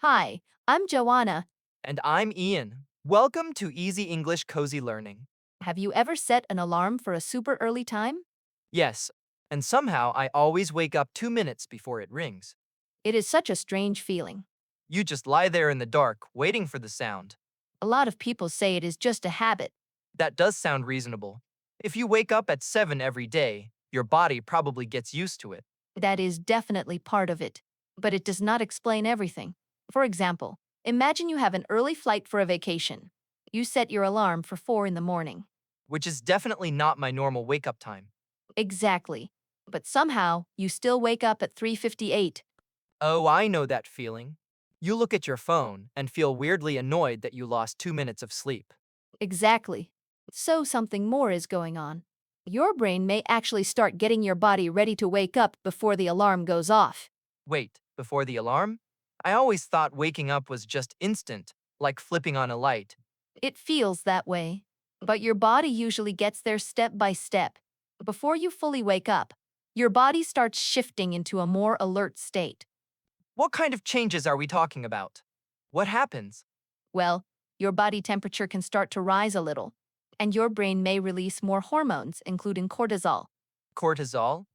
Hi, I'm Joanna. And I'm Ian. Welcome to Easy English Cozy Learning. Have you ever set an alarm for a super early time? Yes, and somehow I always wake up 2 minutes before it rings. It is such a strange feeling. You just lie there in the dark, waiting for the sound. A lot of people say it is just a habit. That does sound reasonable. If you wake up at 7 every day, your body probably gets used to it. That is definitely part of it. But it does not explain everything. For example, imagine you have an early flight for a vacation. You set your alarm for 4 in the morning. Which is definitely not my normal wake up time. Exactly. But somehow, you still wake up at 3:58. Oh, I know that feeling. You look at your phone and feel weirdly annoyed that you lost 2 minutes of sleep. Exactly. So something more is going on. Your brain may actually start getting your body ready to wake up before the alarm goes off. Wait, before the alarm? I always thought waking up was just instant, like flipping on a light. It feels that way. But your body usually gets there step by step. Before you fully wake up, your body starts shifting into a more alert state. What kind of changes are we talking about? What happens? Well, your body temperature can start to rise a little, and your brain may release more hormones, including cortisol. Cortisol?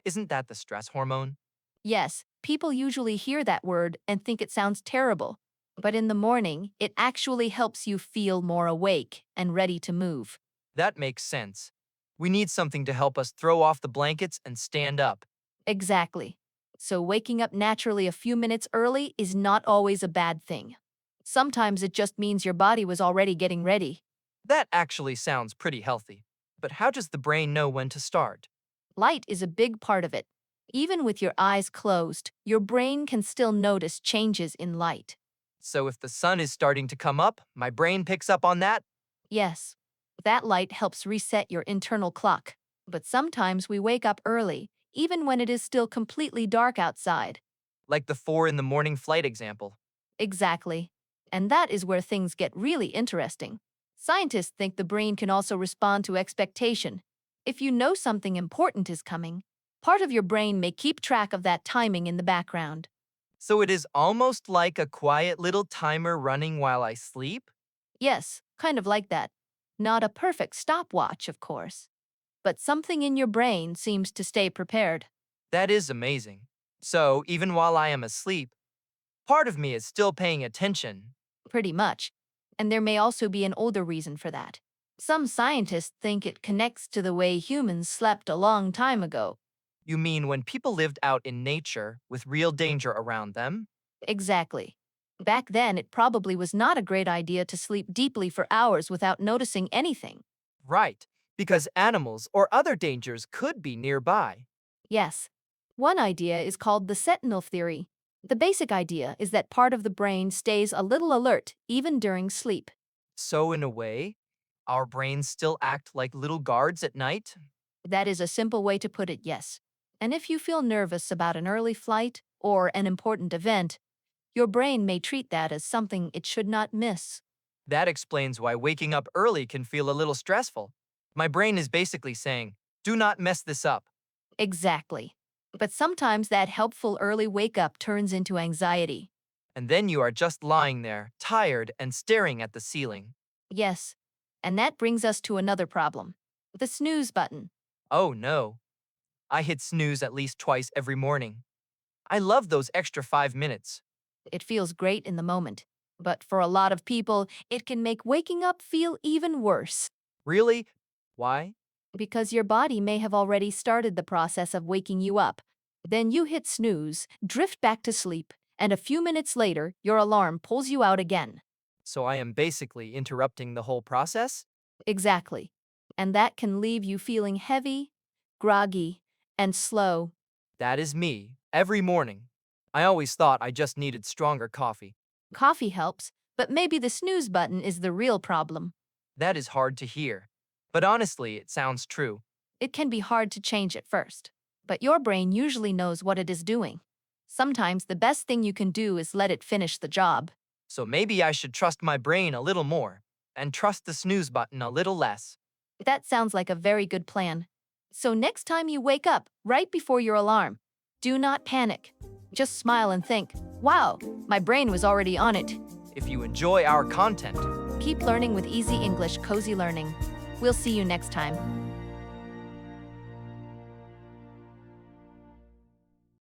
Isn't that the stress hormone? Yes, people usually hear that word and think it sounds terrible. But in the morning, it actually helps you feel more awake and ready to move. That makes sense. We need something to help us throw off the blankets and stand up. Exactly. So waking up naturally a few minutes early is not always a bad thing. Sometimes it just means your body was already getting ready. That actually sounds pretty healthy. But how does the brain know when to start? Light is a big part of it. Even with your eyes closed, your brain can still notice changes in light. So if the sun is starting to come up, my brain picks up on that? Yes, that light helps reset your internal clock. But sometimes we wake up early, even when it is still completely dark outside. Like the 4 in the morning flight example. Exactly. And that is where things get really interesting. Scientists think the brain can also respond to expectation. If you know something important is coming, part of your brain may keep track of that timing in the background. So it is almost like a quiet little timer running while I sleep? Yes, kind of like that. Not a perfect stopwatch, of course. But something in your brain seems to stay prepared. That is amazing. So even while I am asleep, part of me is still paying attention. Pretty much. And there may also be an older reason for that. Some scientists think it connects to the way humans slept a long time ago. You mean when people lived out in nature with real danger around them? Exactly. Back then, it probably was not a great idea to sleep deeply for hours without noticing anything. Right, because animals or other dangers could be nearby. Yes. One idea is called the sentinel theory. The basic idea is that part of the brain stays a little alert even during sleep. So in a way, our brains still act like little guards at night? That is a simple way to put it, yes. And if you feel nervous about an early flight or an important event, your brain may treat that as something it should not miss. That explains why waking up early can feel a little stressful. My brain is basically saying, do not mess this up. Exactly. But sometimes that helpful early wake up turns into anxiety. And then you are just lying there, tired and staring at the ceiling. Yes. And that brings us to another problem, the snooze button. Oh no. I hit snooze at least twice every morning. I love those extra 5 minutes. It feels great in the moment. But for a lot of people, it can make waking up feel even worse Really? Why? because your body may have already started the process of waking you up. Then you hit snooze, drift back to sleep, and a few minutes later, your alarm pulls you out again. So I am basically interrupting the whole process? Exactly. And that can leave you feeling heavy, groggy, and slow. That is me, every morning. I always thought I just needed stronger coffee. Coffee helps, but maybe the snooze button is the real problem. That is hard to hear. But honestly, it sounds true. It can be hard to change at first, but your brain usually knows what it is doing. Sometimes the best thing you can do is let it finish the job. So maybe I should trust my brain a little more and trust the snooze button a little less. That sounds like a very good plan. So next time you wake up, right before your alarm, Do not panic. Just smile and think, wow, my brain was already on it. If you enjoy our content, Keep learning with Easy English Cozy Learning. We'll see you next time.